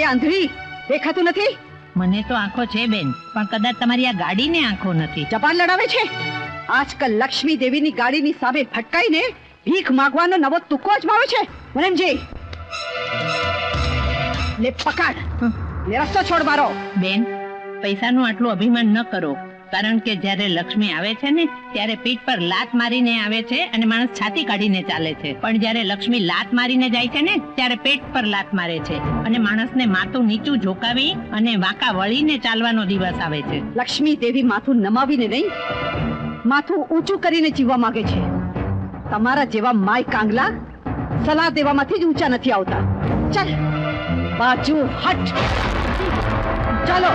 આંધળી દેખાતું નથી? મને તો આંખો છે બેન, પણ કદાચ તમારી આ ગાડીને આંખો નથી. જબાન લડાવે છે. આજકાલ લક્ષ્મી દેવીની ગાડીની સામે ફટકાઈને ભીખ માંગવાનો નવો તુક્કો અજમાવે છે. મને એમ જે લે પકડ ને રસ્તો છોડ મારો. બેન, પૈસાનું આટલું અભિમાન ન કરો, કારણ કે જ્યારે લક્ષ્મી આવે છે ને ત્યારે પીઠ પર લાત મારીને આવે છે અને માણસ છાતી કાઢીને ચાલે છે, પણ જ્યારે લક્ષ્મી લાત મારીને જાય છે ને ત્યારે પેટ પર લાત મારે છે અને માણસને માથું નીચું ઝોકાવી અને વાંકા વળીને ચાલવાનો દિવસ આવે છે. લક્ષ્મી દેવી માથું નમાવીને નહીં, માથું ઊંચું કરીને જીવવા માંગે છે. તમારા જેવા માય કાંગલા સલાહ દેવામાંથી જ ઊંચા નથી આવતા. ચાલ બાજુ હટ. ચાલો.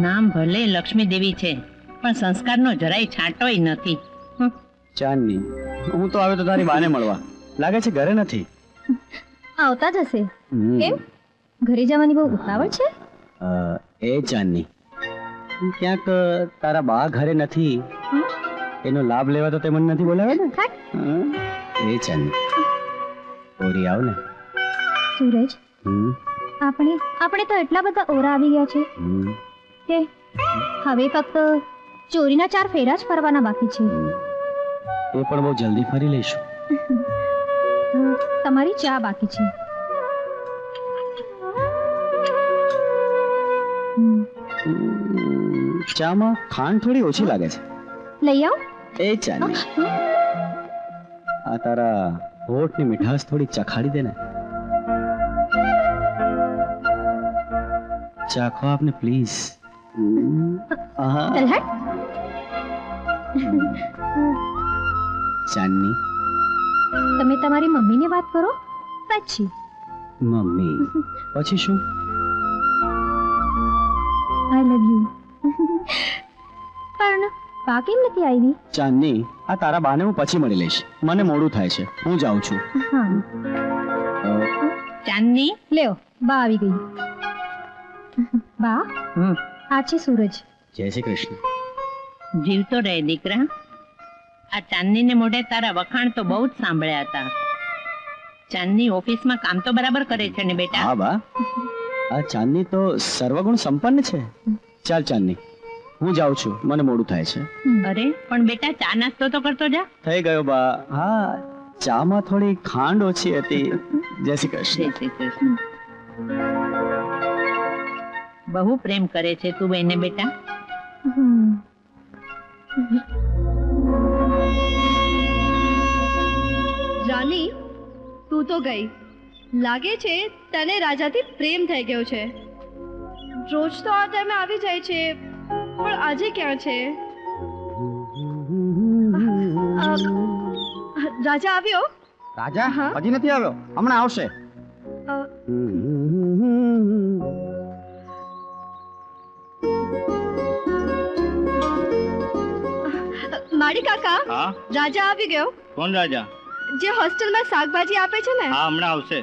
નામ ભલે લક્ષ્મી દેવી છે, પણ સંસ્કારનો જરાય છાંટોય નથી. ચાંદની, હું તો આવ્યો તો તારી બાને મળવા. લાગે છે ઘરે નથી. આવતા જ હશે. કેમ, ઘરે જવાની બહુ ઉતાવળ છે? એ ચાંદની, ક્યાંક તારા બા ઘરે નથી એનો લાભ લેવા તો તે મને નથી બોલાવ્યો ને? એ ચાંદની, ઓરી આવ ને. સૂરજ, આપણે તો એટલા બધા ઓરા આવી ગયા છે કે હવે ફક્ત ચોરીના 4 ફેરા જ ફરવાના બાકી છે. એ પણ બહુ જલ્દી ફરી લઈશું. તમારી ચા બાકી છે. ચામાં ખાંડ થોડી ઓછી લાગે છે. લઈ આવ. એ ચાંદની, આ તારા હોઠની મીઠાશ થોડી ચખાડી દે ને. ચાખો આપને પ્લીઝ. ચલ હટ. ચાંદની, તમે તમારી મમ્મીને વાત કરો પછી. મમ્મી પછી શું? આઈ લવ યુ. પણ બા કેમ નથી આવી? ચાંદની, આ તારા બાને હું પછી મળી લઈશ. મને મોડું થાય છે, હું જાઉં છું. હા. ચાંદની, લ્યો, બા આવી ગઈ. બા, આ છે સૂરજ. જય શ્રી કૃષ્ણ. જીવતો રહે દીકરા. આ ચાંદનીને મોઢે તારા વખાણ તો બહુ જ સાંભળ્યા હતા. ચાંદની ઓફિસમાં કામ તો બરાબર કરે છે ને બેટા? હા બા, આ ચાંદની તો સર્વગુણ સંપન્ન છે. ચાલ ચાંદની, હું જાઉં છું, મને મોડું થાય છે. અરે પણ બેટા, ચા નાસ્તો તો કરતો જા. થઈ ગયો બા. હા, ચામાં થોડી ખાંડ ઓછી હતી. જય શ્રી કૃષ્ણ. જય શ્રી કૃષ્ણ. બહુ પ્રેમ કરે છે તું બેને બેટા. રાની, તું તો ગઈ. લાગે છે તને રાજાથી પ્રેમ થઈ ગયો છે. રોજ તો આ ટાઈમે આવી જાય છે, પણ આજે ક્યાં છે? રાજા આવ્યો? રાજા હજી નથી આવ્યો, હમણાં આવશે. માળી કાકા, રાજા આવી ગયો. કોણ રાજા? જે હોસ્ટેલમાં શાકભાજી આપે છે ને. હા, હમણાં આવશે.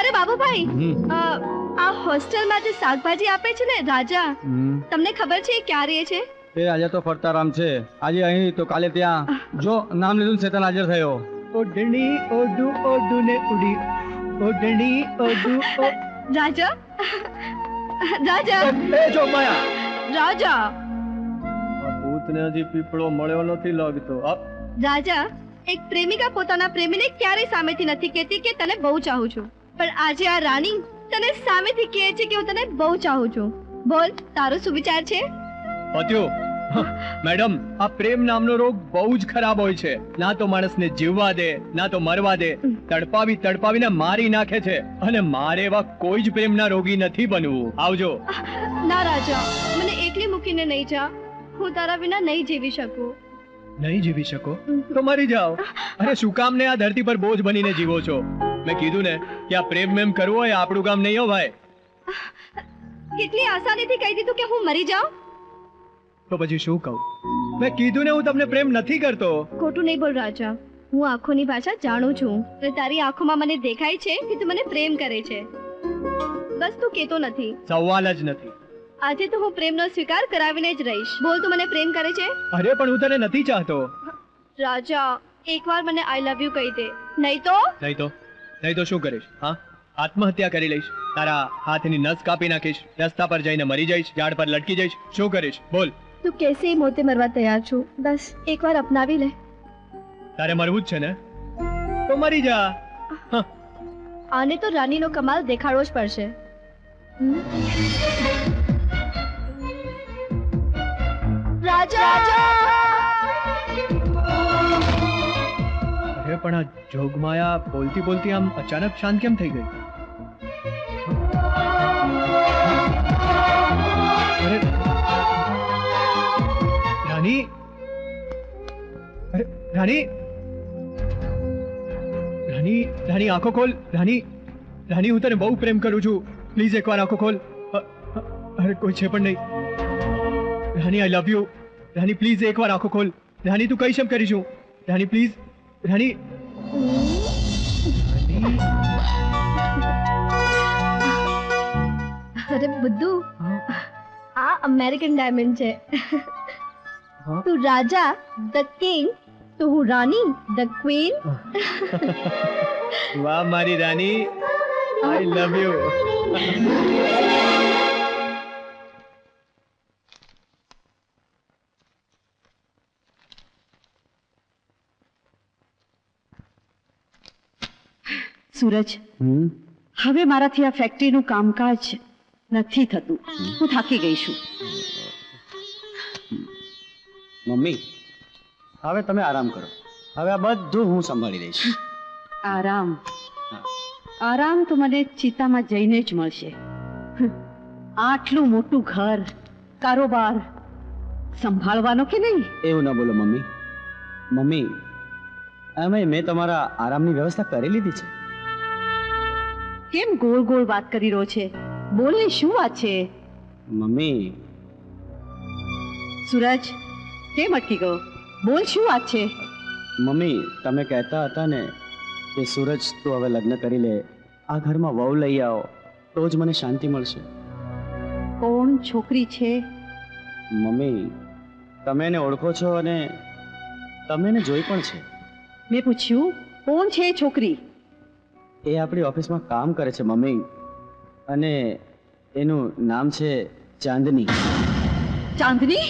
અરે બાબુભાઈ, આ હોસ્ટેલમાં જે શાકભાજી આપે છે ને રાજા, તમને ખબર છે ક્યાં રહે છે? એ રાજા તો ફરતા રામ છે. આજે અહીં તો કાલે ત્યાં. જો નામ લીધું શેતાન હાજર થયો. ઓઢણી ઓઢુ ઓઢુ ને ઉડી, ઓઢણી ઓઢુ. રાજા, રાજા, એ જો માયા. રાજા, ભૂતને હજી પીપળો મળ્યો નથી લાગતો. રાજા, એક પ્રેમિકા પોતાના પ્રેમીને ક્યારેય સામેથી નથી કહેતી કે તને બહુ ચાહું છું, પણ આજે આ રાણી તને સામેથી કહે છે કે હું તને બહુ ચાહું છું. બોલ, તારો શું વિચાર છે? પત્યો મેડમ, આ પ્રેમ નામનો રોગ બહુ જ ખરાબ હોય છે. ના તો માણસને જીવવા દે, ના તો મરવા દે. તડપાવી તડપાવીને મારી નાખે છે. અને મારે એવા કોઈ જ પ્રેમના રોગી નથી બનવું. આવજો. ના રાજા, મને એકલી મૂકીને નહીં જા. હું તારા વિના નહીં જીવી શકું. નહીં જીવી શકો તો મરી જાઓ. અરે શું કામ ને આ ધરતી પર બોજ બનીને જીવો છો? મેં કીધું ને કે આ પ્રેમ મેમ કરવો હોય આપણું કામ નહીં હો ભાઈ. કેટલી આસાનીથી કહી દીધું કે હું મરી જાઉં. તો પછી શું કહું? મેં કીધું ને હું તમને પ્રેમ નથી કરતો. ખોટું નહીં બોલ રાજા, હું આંખોની ભાષા જાણું છું અને તારી આંખોમાં મને દેખાય છે કે તું મને પ્રેમ કરે છે. બસ તું કેતો નથી. સવાલ જ નથી. આજે તો હું પ્રેમનો સ્વીકાર કરાવીને જ રહીશ. બોલ, તું મને પ્રેમ કરે છે? અરે પણ હું તને નથી ચાહતો. રાજા, એકવાર મને આઈ લવ યુ કહી દે, નહીં તો શું કરીશ? હા, આત્મહત્યા કરી લઈશ. તારા હાથની નસ કાપી નાખીશ. રસ્તા પર જઈને મરી જઈશ. ઝાડ પર લટકી જઈશ. શું કરીશ? બોલ. તું કેસે મોતે મરવા તૈયાર છું. બસ એકવાર અપનાવી લે. તારે મરવું જ છે ને? તો મરી જા. આને તો રાનીનો કમાલ દેખાડવો જ પડશે. રાજા! અરે પણ આ જોગમાયા બોલતી બોલતી આમ અચાનક શાંત કેમ થઈ ગઈ? અરે રાની! અરે રાની! રાની, રાની આંખો ખોલ. રાની, રાની હું તને બહુ પ્રેમ કરું છું. પ્લીઝ એકવાર આંખો ખોલ. અરે કોઈ છે પણ નહીં. રાની, આઈ લવ યુ. રાની પ્લીઝ એકવાર આંખો ખોલ. રાની તું કઈ શમ કરીશું? રાની પ્લીઝ. રાની, અરે બુદ્ધુ, આ અમેરિકન ડાયમંડ છે. તું રાજા ધ કિંગ, તો હું રાની ધ ક્વીન. વાહ મારી રાની, આઈ લવ યુ. સૂરજ, હવે મારાથી આ ફેક્ટરીનું કામકાજ નથી થતું. હું થાકી ગઈ છું. મમ્મી, હવે તમે આરામ કરો. હવે આ બધું હું સંભાળી લઈશ. આરામ? આરામ તો મને ચિતામાં જઈને જ મળશે. આટલું મોટું ઘર, કારોબાર સંભાળવાનો કે નહીં? એવું ના બોલો મમ્મી. મમ્મી, અમે મેં તમારા આરામની વ્યવસ્થા કરી લીધી છે. કેમ ગોળ ગોળ વાત કરી રહ્યો છે? બોલ ને, શું વાત છે? મમ્મી, સૂરજ કેમ અટકી ગયો? બોલ, શું વાત છે? મમ્મી, તમે કહેતા હતા ને કે સૂરજ તું હવે લગ્ન કરી લે, આ ઘરમાં વહુ લઈ આવો તો જ મને શાંતિ મળશે. કોણ છોકરી છે? મમ્મી, તમે એને ઓળખો છો અને તમે એને જોઈ પણ છે. મેં પૂછ્યું કોણ છે એ છોકરી? એ આપણી ઓફિસમાં કામ કરે છે મમ્મી, અને એનું નામ છે ચાંદની. ચાંદની?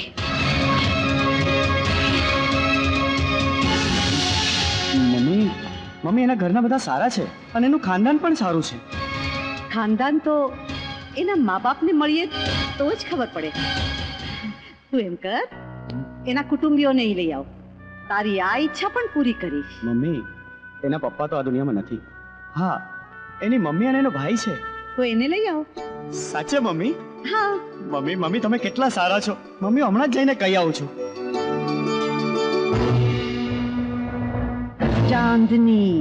મમ્મી, મમ્મી એના ઘરના બધા સારા છે અને એનું ખાનદાન પણ સારું છે. ખાનદાન તો એના મા બાપને મળીએ તો જ ખબર પડે. તું એમ કર, એના કુટુંબીઓને અહીં લઈ આવ. તારી આ ઈચ્છા પણ પૂરી કરીશ. મમ્મી, એના પપ્પા તો આ દુનિયામાં નથી. હા, એની મમ્મી અને એનો ભાઈ છે. તો એને લઈ આવ. સાચે મમ્મી? હા. મમ્મી, મમ્મી તમે કેટલા સારા છો. મમ્મી, હમણાં જ જઈને કહી આવું છું. ચાંદની.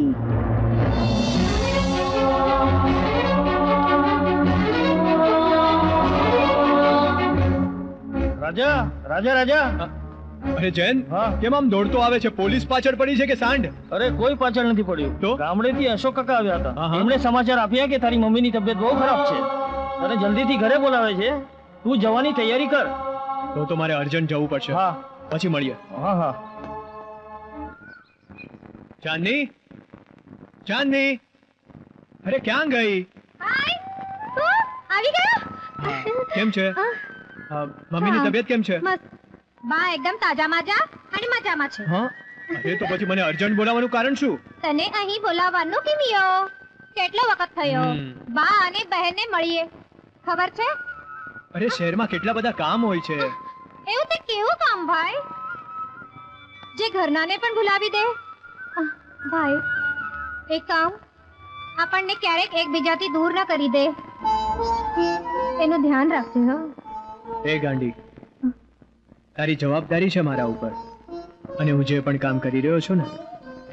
રાજા, રાજા, રાજા. અરે જૈન, હા. કેમ આમ દોડતો આવે છે? પોલીસ પાછળ પડી છે કે સાંઢ? અરે કોઈ પાછળ નથી પડ્યું. તો? ગામડેથી અશોક કાકા આવ્યા હતા. હા. એમણે સમાચાર આપ્યા કે તારી મમ્મીની તબિયત બહુ ખરાબ છે. તને જલ્દીથી ઘરે બોલાવે છે. તું જવાની તૈયારી કર. તો મારે અર્જન્ટ જવું પડશે. હા પછી મળીએ. હા હા. ચાંદની, ચાંદની, અરે ક્યાં ગઈ? આવી ગયો? કેમ છે? મમ્મીની તબિયત કેમ છે? બા એકદમ તાજા માજા અને મજામાં છે. હા, અરે તો પછી મને અર્જન્ટ બોલાવવાનું કારણ શું? તને અહીં બોલાવવાનું કેમ યો? કેટલો વખત થયો બા અને બહેનને મળીએ, ખબર છે? અરે શહેરમાં કેટલા બધા કામ હોય છે. એવું તે કેવું કામ ભાઈ જે ઘરનાને પણ ભૂલાવી દે? ભાઈ એક કામ આપણને ક્યારેક એકબીજાથી દૂર ન કરી દે, એનું ધ્યાન રાખજે. હા એ ગાંડી, તારી જવાબદારી છે મારા ઉપર, અને હું જે પણ કામ કરી રહ્યો છું ને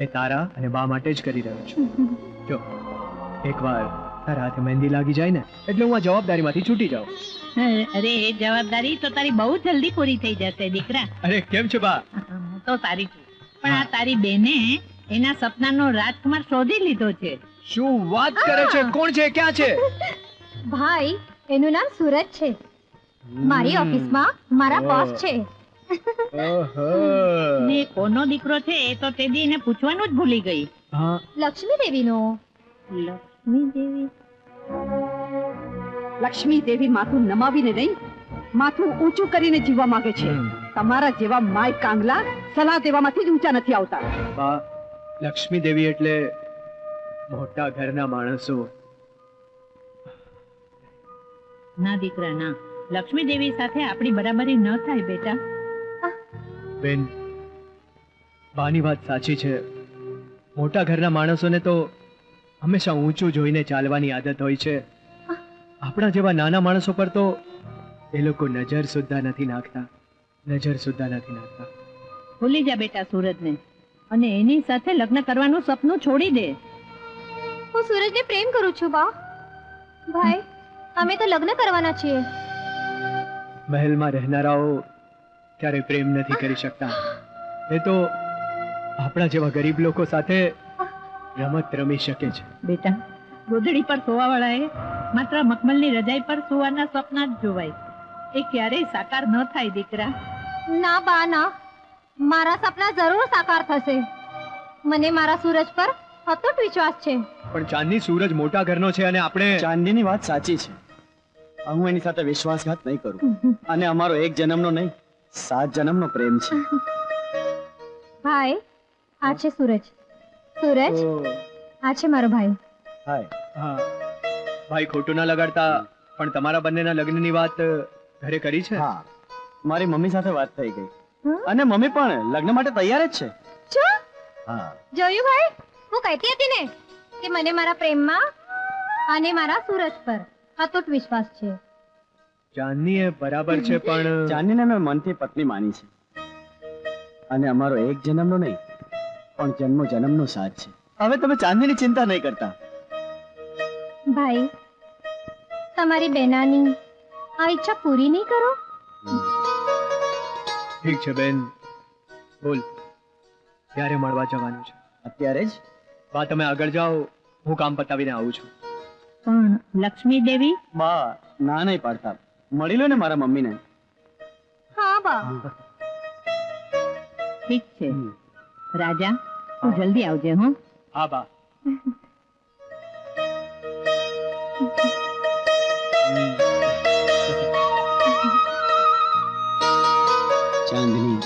એ તારા અને બા માટે જ કરી રહ્યો છું. જો એકવાર તારા હાથે મહેંદી લાગી જાય ને એટલે હું આ જવાબદારીમાંથી છૂટી જાઉં. અરે એ જવાબદારી તો તારી બહુ જલ્દી પૂરી થઈ જશે દીકરા. અરે કેમ છે બા? હું તો સારી છું, પણ આ તારી બેને એના સપનાનો રાજકુમાર શોધી લીધો છે. શું વાત કરે છે? કોણ છે? ક્યાં છે? ભાઈ એનું નામ સુરજ છે. મારી ઓફિસમાં મારા બોસ છે. ઓહો. ને કોનો દીકરો છે એ તો તે દી એને પૂછવાનું જ ભૂલી ગઈ. હા, લક્ષ્મી દેવીનો. લક્ષ્મી દેવી. લક્ષ્મી દેવી માથું નમાવીને નહીં, માથું ઊંચું કરીને જીવવા માંગે છે. તમારા જેવા માય કાંગલા સલાહ દેવામાંથી જ ઊંચા નથી આવતા. બા, લક્ષ્મી દેવી એટલે મોટા ઘરના માણસો. ના દીકરા ના, લક્ષ્મી દેવી સાથે આપણી બરાબરી ન થાય બેટા. બેન, બાની વાત સાચી છે. મોટા ઘરના માણસોને તો હંમેશા ઊંચું જોઈને ચાલવાની આદત હોય છે. આપણા જેવા નાના માણસો પર તો એ લોકો નજર સુદ્ધા નથી નાખતા. નજર સુદ્ધા નથી નાખતા. ભૂલી જા બેટા સુરજને, અને એની સાથે લગ્ન કરવાનું સપનું છોડી દે. હું સૂરજને પ્રેમ કરું છું બા. ભાઈ અમે તો લગ્ન કરવાના છીએ. મહેલમાં રહેનારાઓ ક્યારે પ્રેમ નથી કરી શકતા. એ તો આપણા જેવા ગરીબ લોકો સાથે રમત રમી શકે છે. બેટા, ગોદડી પર સોવાવાળાએ માત્ર મખમલની રજાઈ પર સુવાના સપના જ જોવાય. એ ક્યારેય સાકાર ન થાય દીકરા. ના બા ના, મારા સપના જરૂર સાકાર થશે. મને મારા સૂરજ પર અતૂટ વિશ્વાસ છે. પણ ચાંદની, સૂરજ મોટા ઘરનો છે અને આપણે ચાંદીની વાત સાચી છે. હું એની સાથે વિશ્વાસઘાત નહીં કરું. અને અમારો એક જન્મનો નહીં, 7 જન્મનો પ્રેમ છે. ભાઈ આ છે સૂરજ. સૂરજ આ છે મારો ભાઈ. હાય. હા ભાઈ, ખોટું ના લગાડતા, પણ તમારા બંનેના લગ્નની વાત ઘરે કરી છે? હા, મારી મમ્મી સાથે વાત થઈ ગઈ અને મમ્મી પણ લગ્ન માટે તૈયાર જ છે. શું હા, જોયું ભાઈ, હું કહેતી હતી ને કે મને મારા પ્રેમમાં અને મારા સૂરજ પર અતૂટ વિશ્વાસ છે. ચાંદની એ બરાબર છે, પણ ચાંદીને મેં મનથી પત્ની માની છે. અને અમારો એક જન્મનો નહીં, પણ જન્મો જન્મનો સાથ છે. હવે તમે ચાંદીની ચિંતા નહીં કરતા. ભાઈ તમારી બેનાની આ ઈચ્છા પૂરી નહીં કરો? ઠીક છે બેન, બોલ ક્યારે મળવા જવાનું છે? અત્યારે જ. બા, તમે આગળ જાઓ, હું કામ પતાવીને આવું છું. પણ લક્ષ્મી દેવી? બા ના નહીં પાડતા. મળી લો ને મારા મમ્મીને. હા બા. ઠીક છે રાજા, તું જલ્દી આવજે. હો. હા બા. ચાંદની,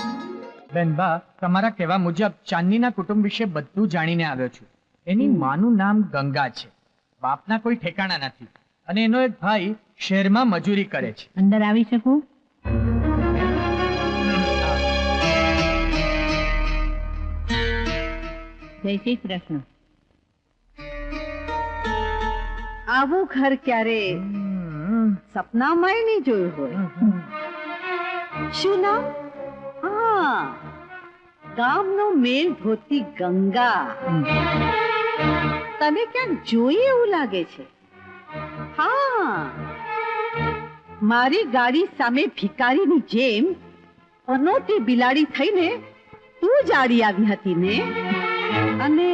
બેન બા, તમારા કહેવા મુજબ ચાંદનીના કુટુંબ વિશે બધું જાણીને આવ્યો છું. એની માનું નામ ગંગા છે. બાપના કોઈ ઠેકાણા નથી અને એનો એક ભાઈ શહેરમાં મજૂરી કરે છે. અંદર આવી શકું? જય શ્રી કૃષ્ણ. આવું ઘર ક્યારે સપનામાંય નહીં જોયું હોય. શું નામ? હા, ગામનો મેલ ધોતી ગંગા. તને ક્યાંક જોઈ એવું લાગે છે. હા, મારી ગાડી સામે ભિકારીની જેમ અનોતી બિલાડી થઈને તું જ આડી આવી હતી ને. અને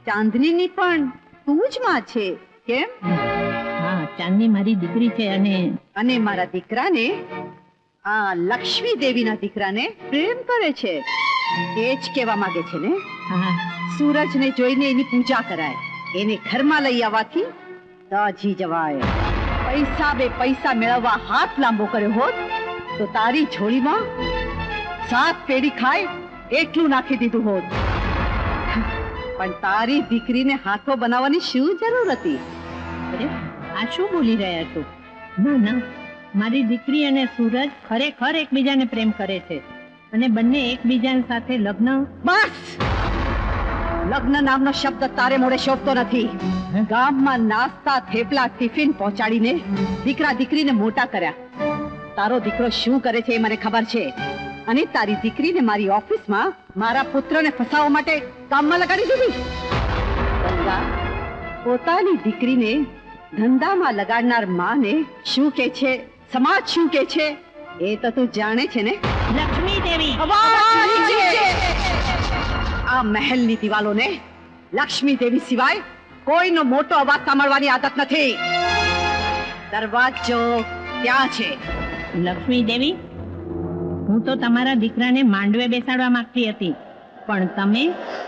ચાંદનીની પણ તું જ માં છે, કેમ? હા, ચાંદની મારી દીકરી છે. અને મારા દીકરાને, આ લક્ષ્મી દેવીના દીકરાને પ્રેમ કરે છે. એ જ કહેવા માંગે છે ને. હા, સૂરજને જોઈને એની પૂજા કરાય, એને ઘરમાં લઈ આવવાથી દાજી જવાય. પૈસા બે પૈસા મેળવવા હાથ લાંબો કર્યો હોત તો તારી ઝોળીમાં 7 પેઢી ખાય એટલું નાખી દીધું હોત. પણ તારી દીકરીને હાથો બનાવવાની શું જરૂર હતી? અરે આ શું બોલી રહ્યા છો? ના ના, મારી દીકરી અને સૂરજ ખરેખર એકબીજાને પ્રેમ કરે છે અને બંને એકબીજા સાથે લગ્ન. બસ, લગ્ન નામનો શબ્દ તારે મોઢે શોભતો નથી. ગામમાં નાસ્તા થેપલા ટિફિન પહોંચાડીને દીકરા દીકરીને મોટા કર્યા. તારો દીકરો શું કરે છે એ મને ખબર છે. અને તારી દીકરીને મારી ઓફિસમાં મારા પુત્રને ફસાવવા માટે કામમાં લગાડી દીધી. ગંગા, પોતાની દીકરીને ધંધામાં લગાડનાર માને શું કે છે, સમાજ શું કે છે એ તો તું જાણે છે ને. લક્ષ્મી દેવી! આ મહેલની દિવાલોને લક્ષ્મી દેવી સિવાય કોઈનો મોટો અવાજ સાંભળવાની આદત નથી. દરવાજો ત્યાં છે. લક્ષ્મી દેવી, હું તો તમારા દીકરાને માંડવે બેસાડવા માંગતી હતી, પણ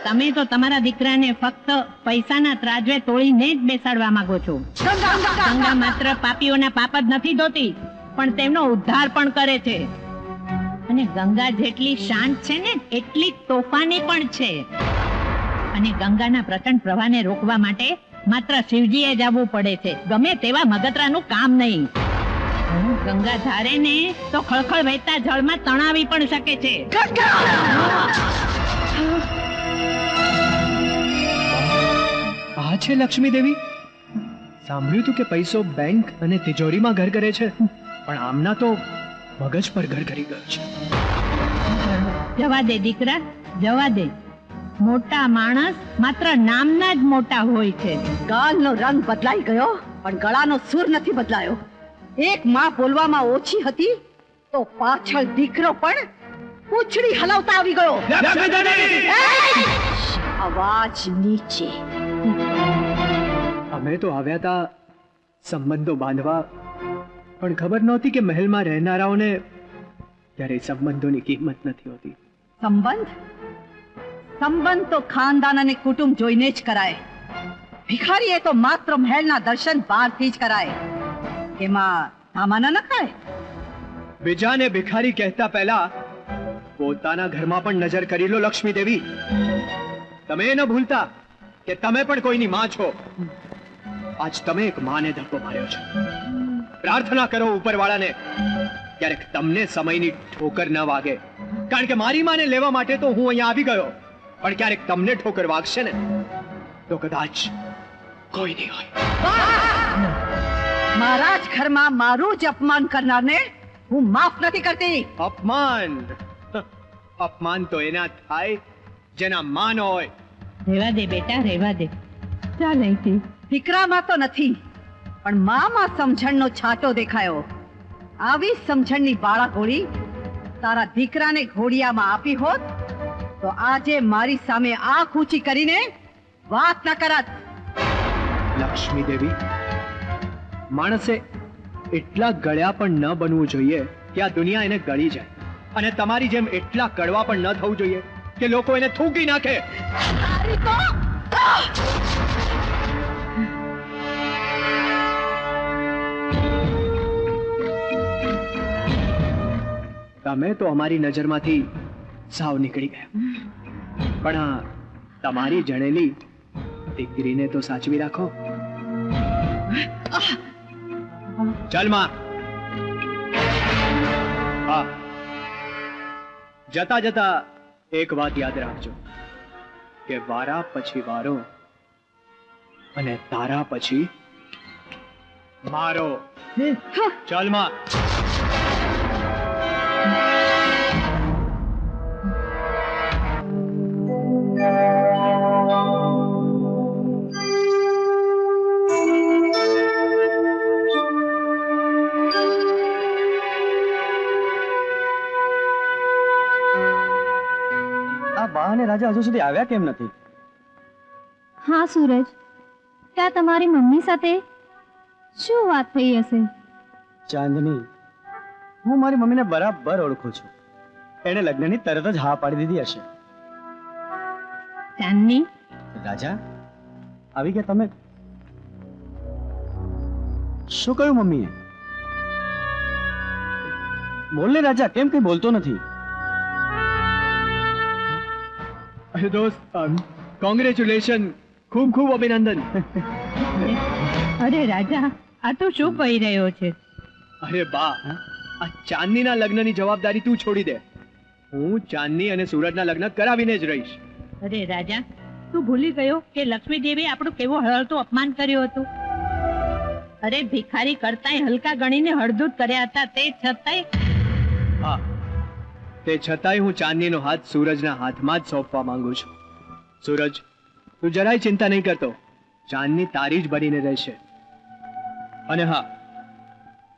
તમે તો તમારા દીકરાને ફક્ત પૈસાના ત્રાજવે તોડીને જ બેસાડવા માંગો છો. ગંગા માત્ર પાપીઓના પાપ જ નથી ધોતી, પણ તેમનો ઉદ્ધાર પણ કરે છે. અને ગંગા જેટલી શાંત છે ને એટલી તોફાની પણ છે. અને ગંગાના પ્રચંડ પ્રવાહને રોકવા માટે માત્ર શિવજીએ જ આવવું પડે છે, ગમે તેવા મગતરાનું કામ નહીં. ગંગા ધારે ને તો ખળખળ વહેતા જળમાં તણાવી પણ શકે છે. આ છે લક્ષ્મી દેવી. સાંભળ્યું તું કે પૈસો બેંક અને તિજોરીમાં ઘર કરે છે, પણ આમના તો મગજ પર ઘર કરી ગયો છે. જવા દે દીકરા, જવા દે. મોટા માણસ માત્ર નામના જ મોટા હોય છે. ગાલનો રંગ બદલાઈ ગયો પણ ગળાનો સૂર નથી બદલાયો. એક માં બોલવામાં ઓછી હતી તો પાછળ દીકરો પણ પૂંછડી હલાવતા આવી ગયો. અવાજ નીચે. અમે તો આવ્યા હતા સંબંધો બાંધવા, પણ ખબર નહોતી કે મહેલમાં રહેનારાઓને ત્યારે સંબંધોની કિંમત નથી હોતી. સંબંધ તો ખાનદાન અને કુટુંબ જોઈને જ કરાય. ભિખારી એ તો માત્ર મહેલના દર્શન બહારથી જ કરાય. એમાં સામાન ન ખાય. બીજાને ભિખારી કહેતા પહેલા પોતાના ઘરમાં પણ નજર કરી લો લક્ષ્મી દેવી. તમે ન ભૂલતા કે તમે પણ કોઈની માં છો. આજ તમે એક માને ધક્કો માર્યો છે. પ્રાર્થના કરો ઉપરવાળાને ક્યારેક તમને સમયની ઠોકર ન વાગે, કારણ કે મારી માને લેવા માટે તો હું અહીંયા આવી ગયો, પણ ક્યારેક તમને ઠોકર વાગશે ને તો કદાચ કોઈ નહીં હોય. મારા જ ઘરમાં મારું જ અપમાન કરનારને હું માફ નથી કરતી. અપમાન તો એના થાય જેના માન હોય. રહેવા દે બેટા, રહેવા દે. ચાલ અહીંથી. દીકરામાં તો નથી, પણ મામાં સમજણનો છાંટો દેખાયો. આવી સમજણની બાળા ગોળી તારા દીકરાને ઘોડિયામાં આપી હોત તો આજે મારી સામે આંખ ઊંચી કરીને વાત ન કરત. લક્ષ્મી દેવી, માણસે એટલા ગળ્યા પણ ન બનવું જોઈએ કે આ દુનિયા એને ગળી જાય, અને તમારી જેમ એટલા કડવા પણ ન થવું જોઈએ કે લોકો એને થૂકી નાખે. તમે તો અમારી નજરમાંથી સાવ નીકળી ગયા, પણ આ તમારી જણેલી દીકરીને તો સાચવી રાખો. ચાલ માં. હા, જતા જતા એક વાત યાદ રાખજો કે વારા પછી વારો અને તારા પછી મારો. ચાલ માં. બા અને રાજા હજુ સુધી આવ્યા કેમ નથી? હા સૂરજ, ત્યાં તમારી મમ્મી સાથે શું વાત થઈ હશે? ચાંદની, હું મારી મમ્મીને બરાબર ઓળખું છું. એણે લગ્નની તરત જ હા પાડી દીધી હશે. ચાંદની, રાજા આવી ગયા તમે? શું કહ્યું મમ્મીએ? બોલ ને રાજા, કેમ કઈ બોલતો નથી? અરે દોસ્ત, કોંગ્રેચ્યુલેશન, ખૂબ ખૂબ અભિનંદન. અરે રાજા, આ તું શું કહી રહ્યો છે? અરે બા, આ ચાંદનીના લગ્નની જવાબદારી તું છોડી દે. હું ચાંદની અને સૂરજના લગ્ન કરાવીને જ રહીશ. અરે રાજા, તું ભૂલી ગયો કે લક્ષ્મી દેવી આપણું કેવું હળતું અપમાન કર્યું હતું? અરે ભિખારી કરતાંય હલકા ગણીને હળદૂત કર્યા હતા, તે છતાંય. હા, તે છતાંય હું ચાંદનીનો હાથ સૂરજના હાથમાં જ સોંપવા માંગુ છું. સૂરજ, તું જરાય ચિંતા નહીં કરતો. ચાંદની તારી જ બનીને રહેશે. અને હા,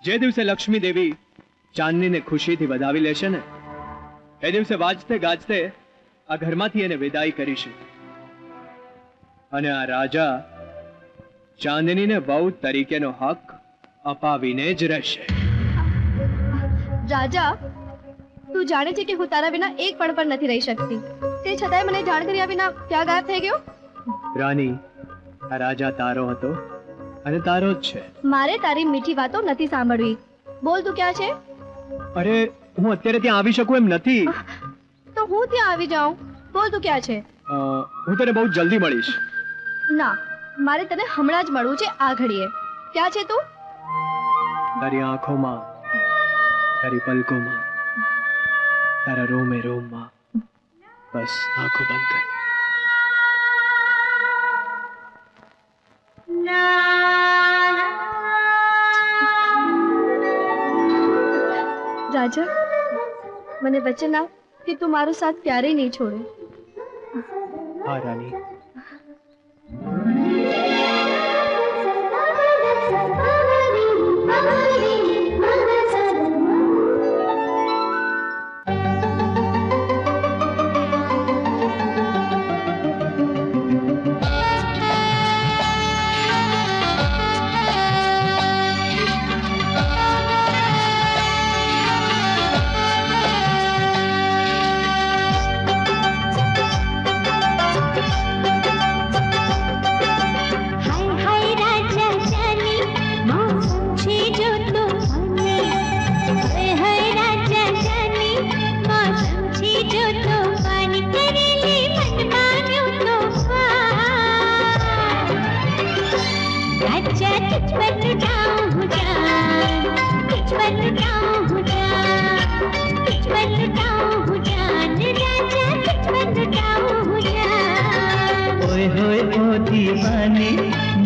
જે દિવસે લક્ષ્મી દેવી ચાંદનીને ખુશીથી વધાવી લેશે ને, એ દિવસે વાજતે ગાજતે આ ઘરમાંથી એને વિદાય કરીશું અને આ રાજા ચાંદનીને વહુ તરીકેનો હક અપાવીને જ રહેશે. રાજા, તું જાણે છે કે હું તારા વિના એક પળ પણ નથી રહી શકતી. તે છતાંય મને જાણ કર્યા વિના ક્યાં ગાયબ થઈ ગયો? રાની, આ રાજા તારો હતો અને તારો જ છે. મારે તારી મીઠી વાતો નથી સાંભળવી. બોલ, તું ક્યાં છે? અરે, હું અત્યારે ત્યાં આવી શકું એમ નથી. તો હું ત્યાં આવી જાઉં. બોલ, તું ક્યાં છે? હું તને બહુ જલ્દી મળીશ. ના, મારે તને હમણાં જ મળવું છે, આ ઘડીએ. ક્યાં છે તું? તારી આંખોમાં, તારી પલકોમાં, તારા રોમે રોમમાં. બસ આંખો બંધ કર. રાજા, મને વચન આપ કે તું મારો સાથ ક્યારેય નહીં છોડે. હા રાની.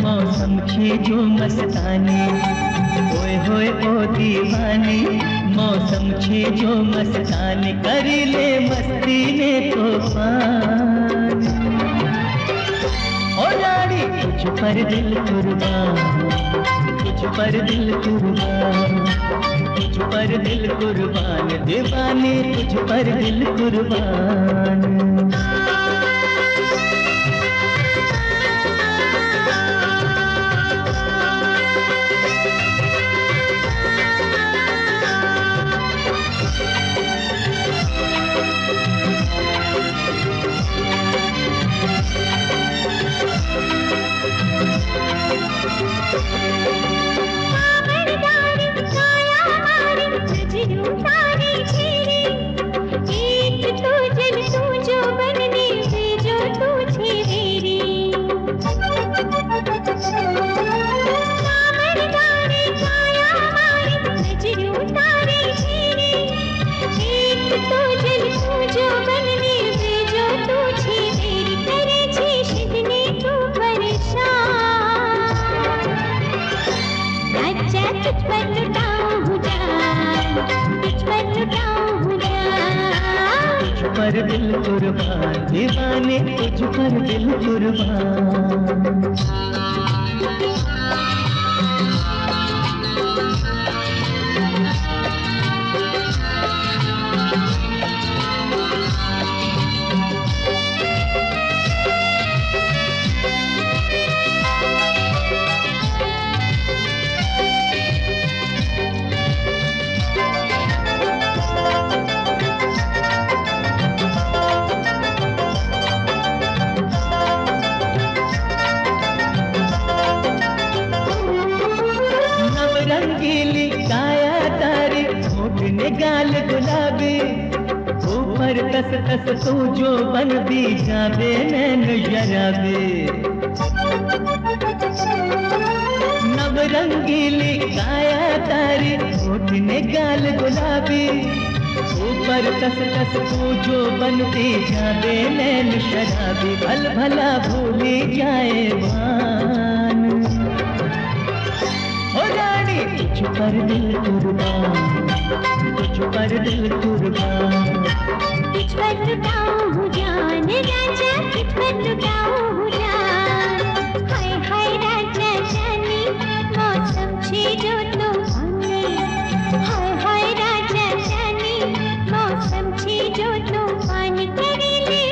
मौसम की जो मस्तानी, ओए होए ओ दीवानी, मौसम की जो मस्तानी, कर ले मस्ती ने तूफान। ओ रानी तुझ पर दिल कुर्बान, तुझ पर दिल कुर्बान, तुझ पर दिल कुर्बान, दीवानी तुझ पर दिल कुर्बान। पर दिल कुर्बान, दीवाने तुझ पर दिल कुर्बान। रंगीली काया तारी, होठ ने गाल गुलाबी, ऊपर तस तस तू जो बन दी जावे नैन शराबी। नव रंगीली काया तारी, होठ ने गाल गुलाबी, ऊपर तस तस तू जो बनती जावे नैन शराबी। भल भला भूली जाए भान, तुझ पर दिल कुर्बान, तुझ पर दिल कुर्बान, तुझ पर लुटाऊं हूँ जान राजा, तुझ पर लुटाऊं हूँ जान। हाय हाय राजा जानी, मौसम छे जो तूफानी, हाय हाय राजा जानी, मौसम छे जो तूफानी, करेले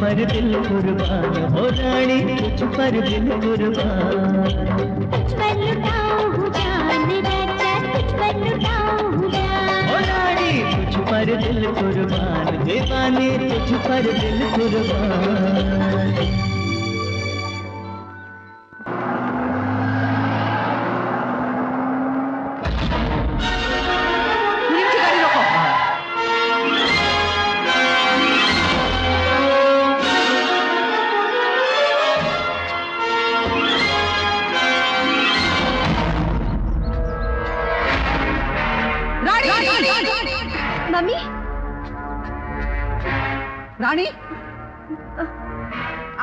पर दिल कुर्बान हो रानी तुझ पर दिल कुर्बान तुझ पर लुटाऊं हूँ जान राजा तुझ पर लुटाऊं हूँ जान हो रानी तुझ पर दिल कुर्बान दीवाने तुझ पर दिल कुर्बान पुलिसची गाडी नको. મમ્મી રાણી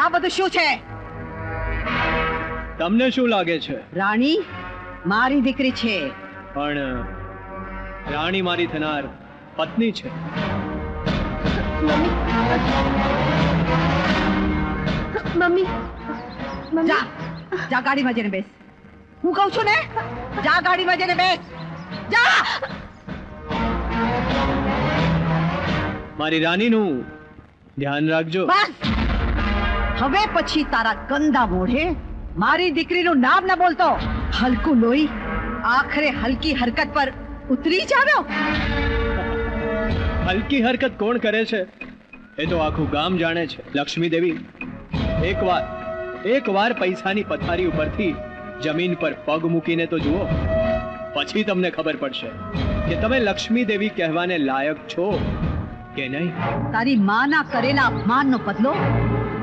આ બધું શું છે? તમને શું લાગે છે? રાણી મારી દીકરી છે. પણ રાણી મારી થનાર પત્ની છે. મમ્મી જા જા ગાડીમાં જઈને બેસ. હું કહું છું ને, જા ગાડીમાં જઈને બેસ. જા. મારી રાણીનું ધ્યાન રાખજો. બસ હવે પછી તારા ગંદા મોઢે મારી દીકરીનું નામ ન બોલતો. હલકું લોહી આખરે હલકી હરકત પર ઉતરી જ આવ્યો. હલકી હરકત કોણ કરે છે એ તો આખું ગામ જાણે છે. લક્ષ્મી દેવી, એકવાર પૈસાની પથારી ઉપરથી જમીન પર પગ મૂકીને તો જુઓ, પછી તમને ખબર પડશે કે તમે લક્ષ્મી દેવી કહેવાને લાયક છો કે નહીં. તારી માના કરેલા અપમાનનો બદલો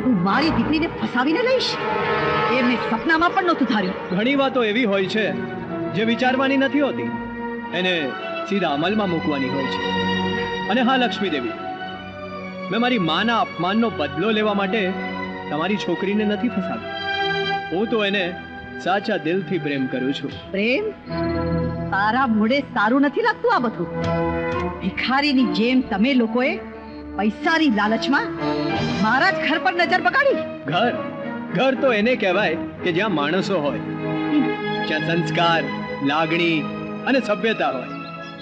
તું મારી દીકરીને ફસાવીને લઈશ એ મેં સપનામાં પણ નહોતું ધાર્યું. ઘણી વાતો એવી હોય છે જે વિચારવાની નથી હોતી, એને સીધા અમલમાં મૂકવાની હોય છે. અને હા લક્ષ્મી દેવી, મેં મારી માના અપમાનનો બદલો લેવા માટે તમારી છોકરીને નથી ફસાવી. હું તો એને સાચા દિલથી પ્રેમ કરું છું. પ્રેમ? તારા મોઢે સારું નથી લાગતું આ બધું. ભિખારીની જેમ તમે લોકોએ પૈસાની લાલચમાં મારા જ ઘર પર નજર બગાડી. ઘર તો એને કહેવાય કે જ્યાં માણસો હોય, જ્યાં સંસ્કાર, લાગણી અને સભ્યતા હોય.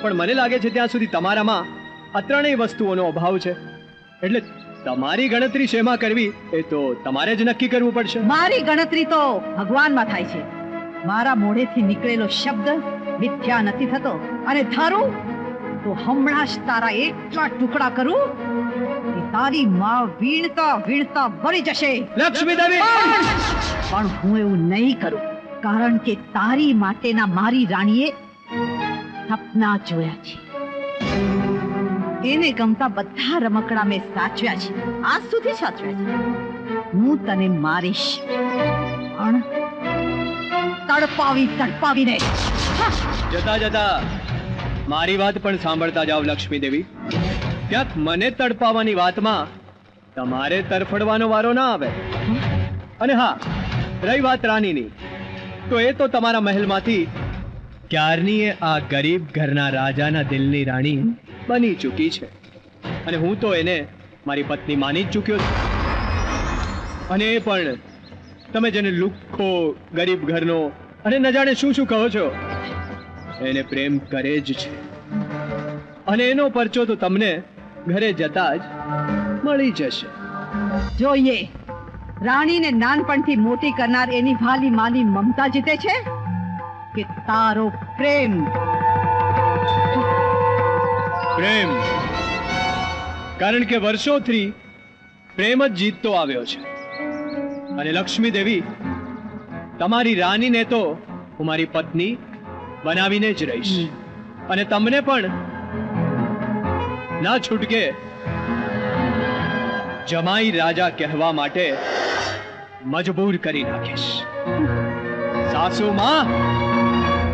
પણ મને લાગે છે ત્યાં સુધી તમારામાં આ ત્રણેય વસ્તુઓનો અભાવ છે. એટલે તમારી ગણતરી શેમાં કરવી એ તો તમારે જ નક્કી કરવું પડશે. મારી ગણતરી તો ભગવાનમાં થાય છે. મારા મોઢેથી નીકળેલો શબ્દ મિથ્યા નથી થતો. અને ધારું તો હમણાં જ તારા એટલા ટુકડા કરું કે તારી માં વીણતા વીણતા ભરી જશે. લક્ષ્મી દેવી! પણ હું એવું નહીં કરું, કારણ કે તારી માટેના મારી રાણીએ સપના જોયા છે. એને ગમતા બધા રમકડા મેં સાચવ્યા છે, આજ સુધી સાચવ્યા છે. હું તને મારીશ, પણ તડપાવીને. જતા જતા મારી વાત પણ સાંભળતા જાવ લક્ષ્મી દેવી. ક્યાંક મને તડપાવાની વાતમાં તમારે તરફડવાનો વારો ના આવે. અને હા, રહી વાત રાણીની, તો એ તો તમારા મહેલમાંથી ક્યારની આ ગરીબ ઘરના રાજાના દિલની રાણી બની ચૂકી છે. અને હું તો એને મારી પત્ની માની જ ચૂક્યો છું. અને એ પણ તમે જેને લુખ્ખો ગરીબ ઘરનો અને ન જાણે શું શું કહો છો, એને પ્રેમ કરે જ છે. અને એનો પરચો તો તમને ઘરે જતા જ મળી જશે. જોઈએ રાણીને નાનપણથી મોટી કરનાર એની ભાલી માની મમતા જીતે છે કે તારો પ્રેમ? પ્રેમ, કારણ કે વર્ષોથી પ્રેમ જ જીતતો આવ્યો છે. અને લક્ષ્મી દેવી, તમારી રાણીને તો હું મારી પત્ની બનાવીને જ રહીશ. અને તમને પણ ના છૂટકે જમાઈ રાજા કહેવા માટે મજબૂર કરી નાખીશ. સાસુ માં,